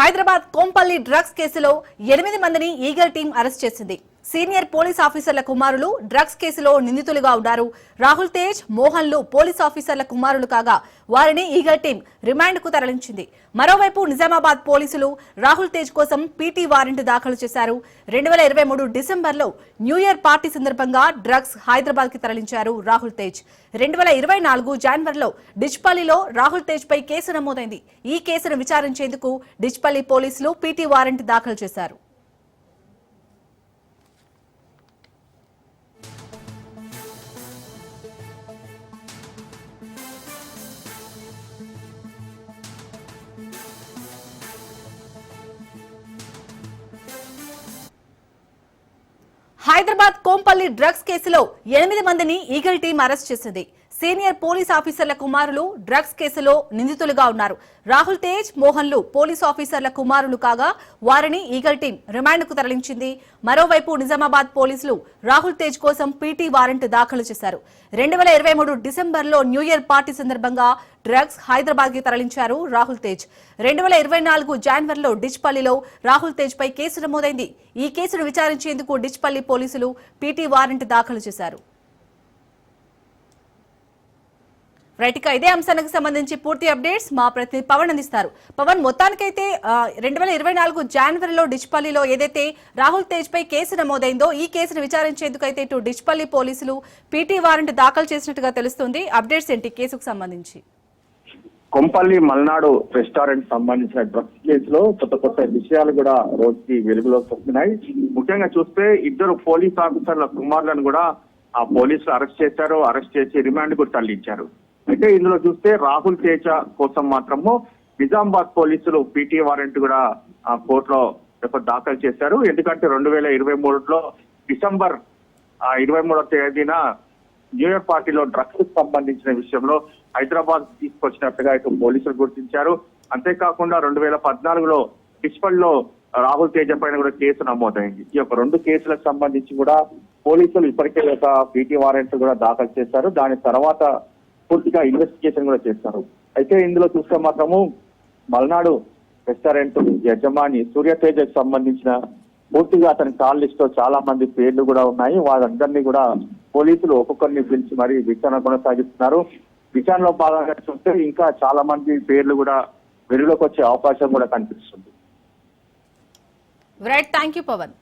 Hyderabad Kompally drugs కేసులో 8 మందిని eagle team arrest చేసింది. సీనియర్ పోలీస్ ఆఫీసర్ల కుమారులు డ్రగ్స్ కేసులో నిందితులుగా ఉన్నారు. రాహుల్ తేజ్, మోహన్లు పోలీస్ ఆఫీసర్ల కుమారులు కాగా వారిని ఈగల్ టీం రిమాండ్ కు తరలించింది. మరోవైపు నిజామాబాద్ పోలీసులు రాహుల్ తేజ్ కోసం పీటీ వారెంట్ దాఖలు చేశారు. 2023 డిసెంబర్లో న్యూ ఇయర్ పార్టీ సందర్భంగా డ్రగ్స్ హైదరాబాద్ కి తరలించారు రాహుల్ తేజ్. 2024 జనవరిలో డిచ్పల్లిలో రాహుల్ తేజ్ పై కేసు నమోదైంది. ఈ కేసును విచారించేందుకు డిచ్పల్లి పోలీసులు పీటీ వారెంట్ దాఖలు చేశారు. హైదరాబాద్ కోంపల్లి డ్రగ్స్ కేసులో 8 మందిని ఈగల్ టీం అరెస్ట్ చేసింది. సీనియర్ పోలీస్ ఆఫీసర్ల కుమారులు డ్రగ్స్ కేసులో నిందితులుగా ఉన్నారు. రాహుల్ తేజ్, మోహన్లు పోలీస్ ఆఫీసర్ల కుమారులు కాగా వారిని ఈగల్ టీం రిమాండ్ కు తరలించింది. మరోవైపు నిజామాబాద్ పోలీసులు రాహుల్ తేజ్ కోసం పీటీ వారెంట్ దాఖలు చేశారు. 2023 డిసెంబర్లో న్యూ ఇయర్ పార్టీ సందర్భంగా డ్రగ్స్ హైదరాబాద్ కి తరలించారు రాహుల్ తేజ్. 2024 జనవరిలో డిచ్పల్లిలో రాహుల్ తేజ్ పై కేసు నమోదైంది. ఈ కేసును విచారించేందుకు డిచ్పల్లి పోలీసులు పీటీ వారెంట్ దాఖలు చేశారు. ఇదే అంశానికి సంబంధించి పూర్తి అప్డేట్స్ మా ప్రతినిధి పవన్ అందిస్తారు. పవన్, మొత్తానికైతే 2024 జనవరిలో డిచ్పల్లిలో ఏదైతే రాహుల్ తేజ్ పై కేసు నమోదైందో ఈ కేసును విచారించేందుకు అయితే ఇటు డిచ్పల్లి పోలీసులు పీటీ వారెంట్ దాఖలు చేసినట్టుగా తెలుస్తుంది. అప్డేట్స్ ఏంటి కేసుకు సంబంధించి? కొంపల్లి మల్నాడు రెస్టారెంట్ సంబంధించిన డ్రగ్స్ కేసులో కొత్త విషయాలు కూడా రోజుకి వెలుగులోకి వస్తున్నాయి. ముఖ్యంగా చూస్తే 2 పోలీస్ ఆఫీసర్ల కుమారులను కూడా ఆ పోలీసులు అరెస్ట్ చేశారు. అరెస్ట్ చేసి రిమాండ్ కూడా తరలించారు. అయితే ఇందులో చూస్తే రాహుల్ తేజ కోసం మాత్రము నిజామాబాద్ పోలీసులు పీటీ వారెంట్ కూడా కోర్టులో దాఖలు చేశారు. ఎందుకంటే 2023లో డిసెంబర్ 23వ తేదీన న్యూ ఇయర్ పార్టీలో డ్రగ్స్ సంబంధించిన విషయంలో హైదరాబాద్ తీసుకొచ్చినట్టుగా ఇటు పోలీసులు గుర్తించారు. అంతేకాకుండా 2014లో డిస్పల్లో రాహుల్ తేజ పైన కూడా కేసు నమోదైంది. ఈ యొక్క 2 కేసులకు సంబంధించి కూడా పోలీసులు ఇప్పటికే ఒక పీటీ వారెంట్ కూడా దాఖలు చేశారు. దాని తర్వాత పూర్తిగా ఇన్వెస్టిగేషన్ కూడా చేస్తారు. అయితే ఇందులో చూస్తే మాత్రము మల్నాడు రెస్టారెంట్ యజమాని సూర్యతేజకు సంబంధించిన పూర్తిగా అతని కాల్ లిస్ట్ లో చాలా మంది పేర్లు కూడా ఉన్నాయి. వారందరినీ కూడా పోలీసులు ఒక్కొక్కరిని పిలిచి మరి విచారణ కొనసాగిస్తున్నారు. విచారణలో భాగంగా చూస్తే ఇంకా చాలా మంది పేర్లు కూడా వెలుగులోకి వచ్చే అవకాశం కూడా కనిపిస్తుంది. Right, thank you Pawan.